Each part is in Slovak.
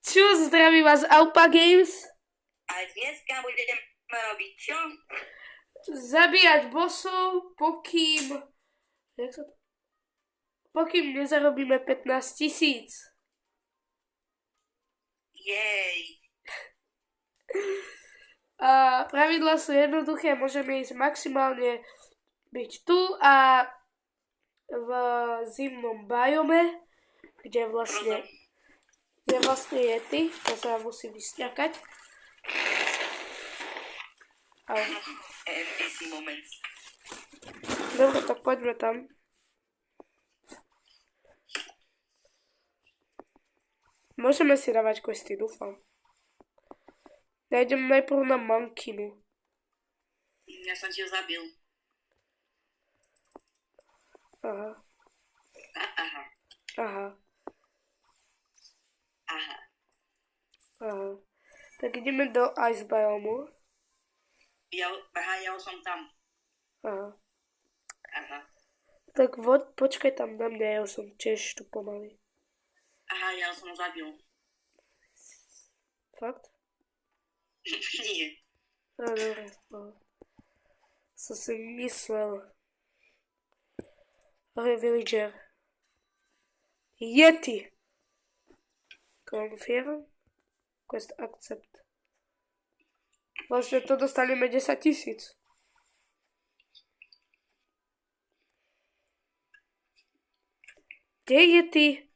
Čo, zdraví vás Alpa Games? A dneska budeme robiť čo? Zabíjať bossov, pokým nezarobíme 15 000. Jej. A pravidlá sú jednoduché, môžeme ísť maximálne byť tu a v zimnom biome, kde vlastne Yeti, to sa musí vysťakať. NPC moment. Dobre, tak poďme tam. Môžeme si dávať questy, dúfam. Ja idem najprv na Mankinu. Ja som ti ho zabil. Aha. Aha. Aha. Aha. Aha. Tak ideme do Ice Biomu. Ja už som tam. Aha. Aha. Tak počkaj tam na mňa, ja už som tiež tu pomaly. Aha, ja som ho zabil. Fakt? Nie. Dobre. Som si myslel. Ahoj, villager. Yeti. Confirm. Quest accept. Vlastne to dostaneme 10 000. Kde je Yeti?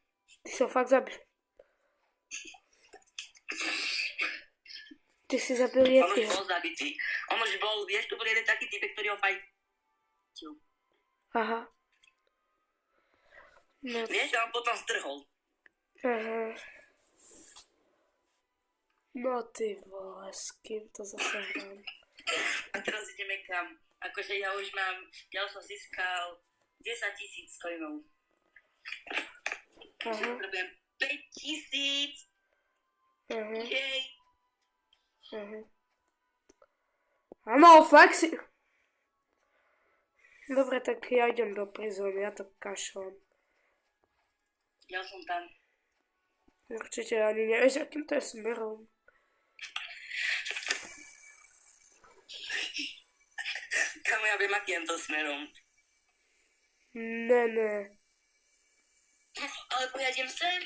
Ty sa fakt zabil. Ty si zabil On už Yeti. bol zabitý. On už bol, vieš, tu bol jeden taký typek, ktorý ho fajtil. Aha. No. Vieš, a on potom strhol. Aha. No ty vole, s kým to zase hrám? A teraz ideme kam? Akože ja už som získal 10 000 coinov. Aha. Potrebujem 5 000. Aha. Jej. Aha. Áno, flexi. Dobre, tak ja idem do prizóny, ja to kašlem. Ja som tam. Určite ani nevieš, akým to je smerom. Kamo, ja viem, akým to smerom. Ne. Ale pojedem sem.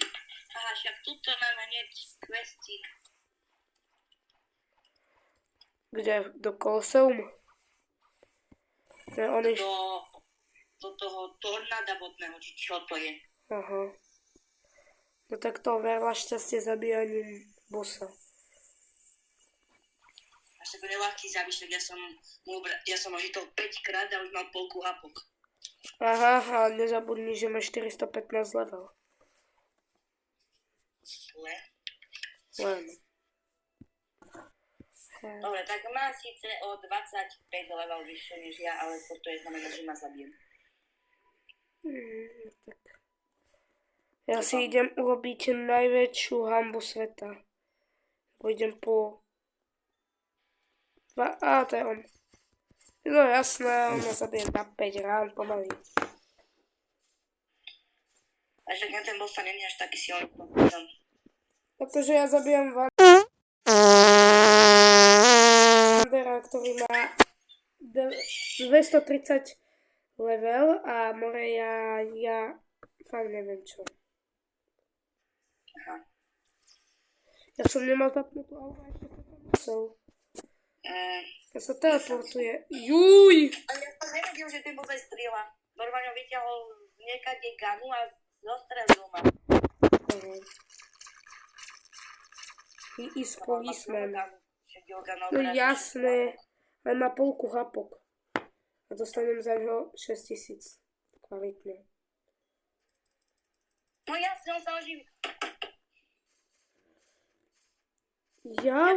Aha, však tuto mám hneď questík. Kde? Do Colosseum? Ne, on je... Do toho tornáda vodného, či čo to je. Aha. No tak to veľa šťastie zabíjaním bossa. Až to bude ľahký závišek, ja som ho žitol 5 krát a už mám polku hapok. Aha, a nezabudni, že máš 415 level. Len. Dobre, tak má síce o 25 level vyššie než ja, ale to je znamená, že ma zabijem. Tak. Ja si idem urobiť najväčšiu hanbu sveta. Pôjdem po... A, to je on. No jasné, on ma zabije na 5 rán pomaly. A že ten boss sa není až taký silný. Pretože ja zabijam Wandera, ktorý má 230 level a more ja fakt neviem čo. Aha. Ja som nemal zapnutú auto, ešte to tam musel. Ja sa teleportuje. Júj! A ja som nevedel, že ten boss aj strieľa. Normálne vyťahol z niekade ganu a zostrelil ma. He is policeman. No No jasné, ale má polku hapok. A dostanem za ňo 6 000. Kvalitne. No jasne, on sa oživí. Ja?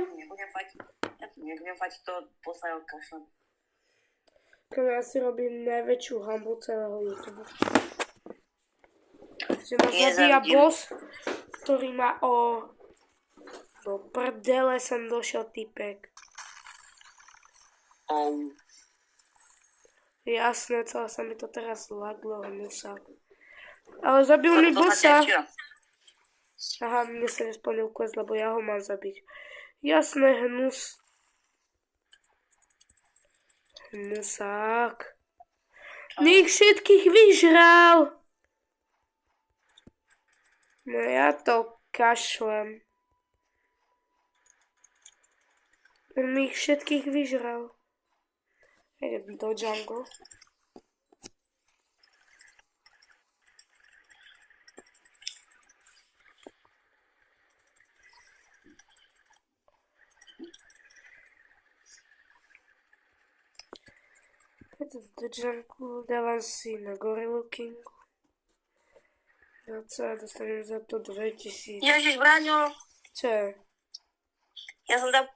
Ja tu nebudem fať to posajú kašľam. Ja si robím najväčšiu hanbu celého YouTube. Že ma zabíja boss, ktorý má o... Do prdele som došiel typek. Jasné, celé sa mi to teraz laglo, hnusák. Ale zabil mi bossa. Aha, mne sa nesplnil quest, lebo ja ho mám zabiť. Jasné, Hnusák. Mne ich všetkých vyžral. No ja to kašlem. On mi ich všetkých vyžral. Idem do jungle. Idem do jungle, dávam si na Gorilla Kingu. No co, ja dostanem za to 2000. Ježiš, Braňo, Čo je?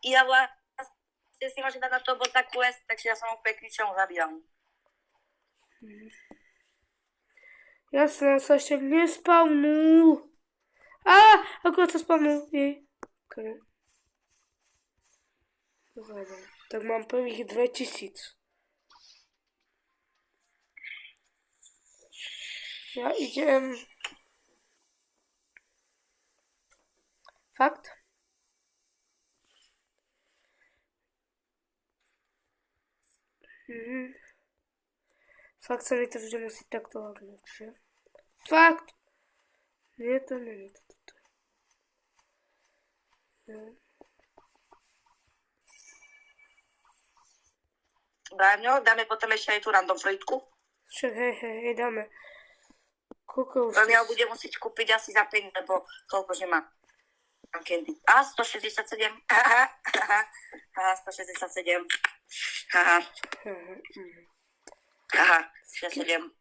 ja vlastne si môžem dať na to bota quest, takže ja som ho pekničom zabíjam. Jasné, on sa ešte nespavnul. Ako sa spavnul? Jej. Okay. Tak mám prvých 2000. Ja idem. Fakt? Fakt sa mi to vždy musí takto lagnúť, že? Fakt! Nie, to není to. No. Braňo, dáme potom ešte aj tú random fruitku. Však hej, dáme. Koľko už? Len ja ho budem musieť kúpiť asi za 5, lebo koľko, že má candy. 167. Aha, 167. Aha, 67.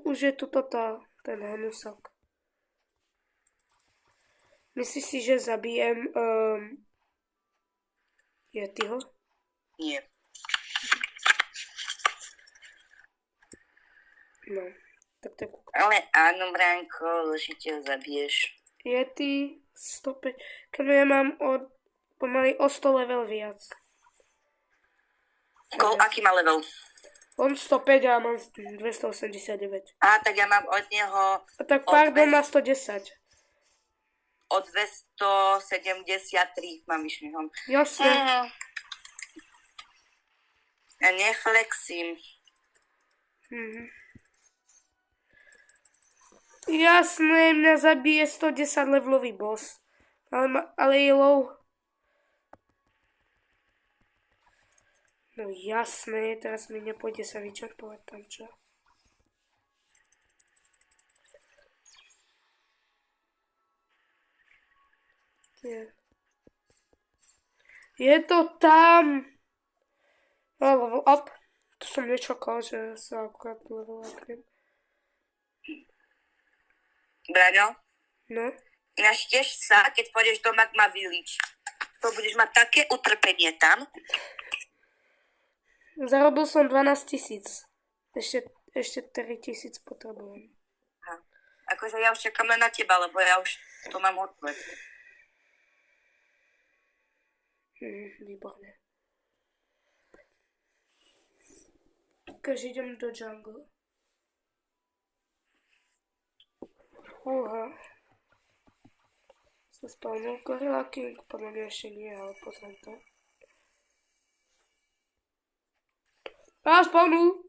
Už je tu toto, ten hnusok. Myslíš si, že zabijem Yetiho? Nie. No, tak. Ale áno, Bránko, určite ho zabiješ. Yeti 105. Keď ja mám pomaly o 100 level viac. Aký má level? On 105 a ja mám 289. Tak ja mám od neho... Tak pardon, má 110. Od 273 mám myšliekom. Jasne. Ja neflexím. Jasné, mňa zabije 110 levelový boss. Ale je low. No jasné, teraz mi nepôjde sa vyčerpovať tam čo. Je to tam. Level up. To som nečakal, že sa akurát level upnem. Braňo? No? Našteš sa, keď pôjdeš do Magma Village. To budeš mať také utrpenie tam. Zarobil som 12 000. Ešte 3000 potrebujem. Akože ja už čakám len na teba, lebo ja už to mám hotové. Výborne. Takže idem do jungle. Sa spavnul Gorilla King, podľa mňa ešte nie, ale pozriem to. Spavnul!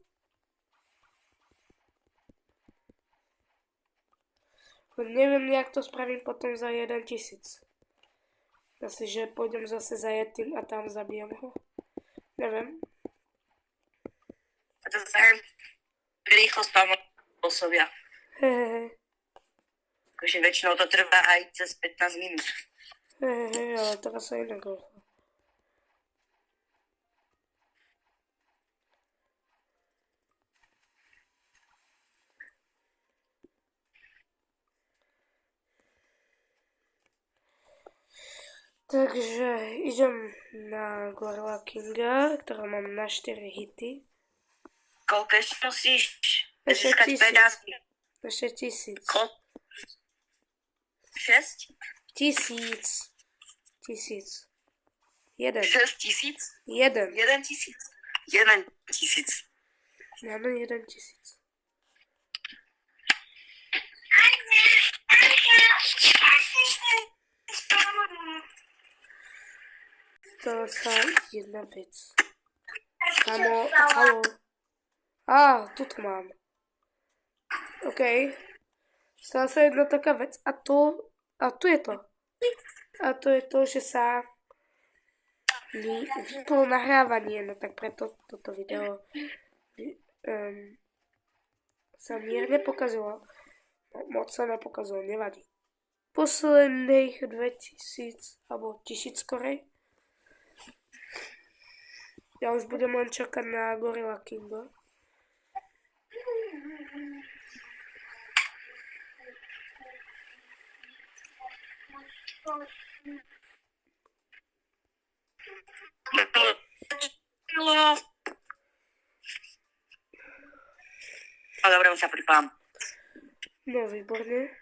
Neviem, jak to spravím potom za 1000. Asi, že pôjdem zase za Yetim a tam zabijem ho. Neviem. A to sa rýchlo spavnú bossovia. Takže väčšinou to trvá aj cez 15 minút. Ale teraz sa inak rýchlo. Takže idem na Gorilla Kinga, ktorá mám na 4 hity. Koľko ešte musíš Ešte získať 1000. peňazí? Ešte 1000. 6? 1000. 1000. 1. 6 tisíc? 1. 1 tisíc? 1 tisíc. Áno, 1000. Stala sa jedna vec. Kamo, halo. Á, tu to mám. OK. Stala sa jedna taká vec a tu je to. A to je to, že sa mi vyplo nahrávanie, no tak preto toto video sa mierne pokazilo. No, moc sa nepokazilo, nevadí. Posledných 2000, alebo 1000 skorej. Ja už budem len čakať na Gorilla Kinga. No dobre, už sa pripám. No, výborne.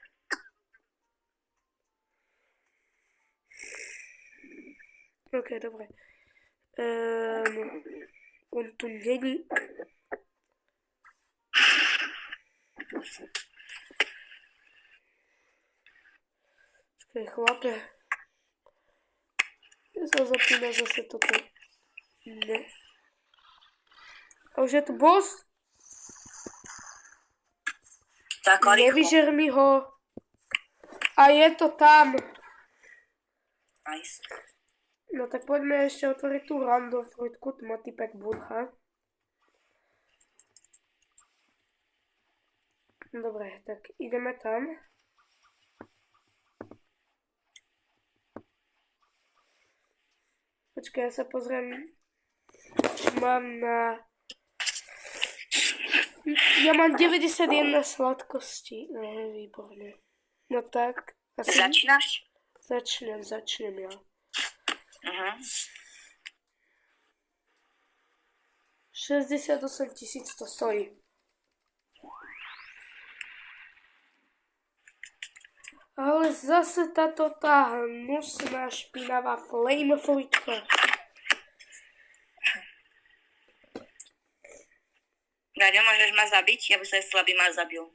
OK, dobre. On tu není. Počkaj, chlape. Ja sa zapína zase toto. Ne. A už je tu boss? Tak, rýchlo. Nevyžer mi ho. A je to tam. Nice. No tak poďme ešte otvoriť tú random fruitku, tu má typek budha. Dobre, tak ideme tam. Počkaj, ja sa pozriem, či mám na... Ja mám 91 sladkosti. No, výborne. No tak, asi... Začínaš? Začnem ja. 68 000 to stojí. Ale zase tá hnusná špinavá flame fruitka. Gaďo, môžeš ma zabiť? Ja by sa aj slabý ma zabil.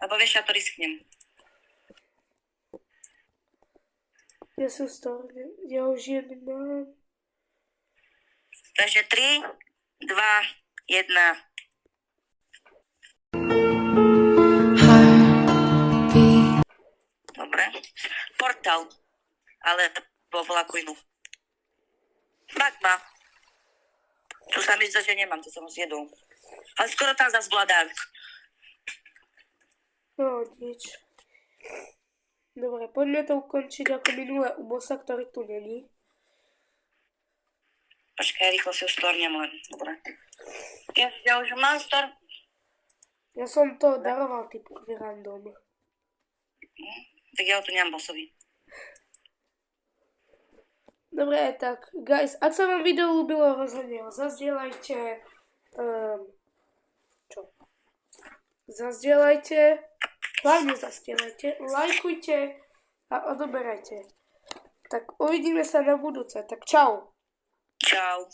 Lebo vieš, ja to risknem. Ja som storne. Ja už jednu mám. Takže 3, 2, 1. Dobre. Portál. Ale vo vlaku inú. Magma. Tu sa mi zdá, že nemám, to som ho zjedol. Ale skoro tam zase vladák. No, nič. Dobre, poďme to ukončiť ako minulé u bossa, ktorý tu není. Počkaj, rýchlo si už stornem len. Dobre. Ja už mám stor. Ja som to daroval typkovi random. Tak ja ho tu nemám bossovi. Dobre, tak, guys, ak sa vám video ľúbilo, rozhodne ho zazdieľajte. Zazdieľajte. Hlavne zazdieľajte. Lajkujte a odoberajte. Tak uvidíme sa na budúce. Tak čau. Čau.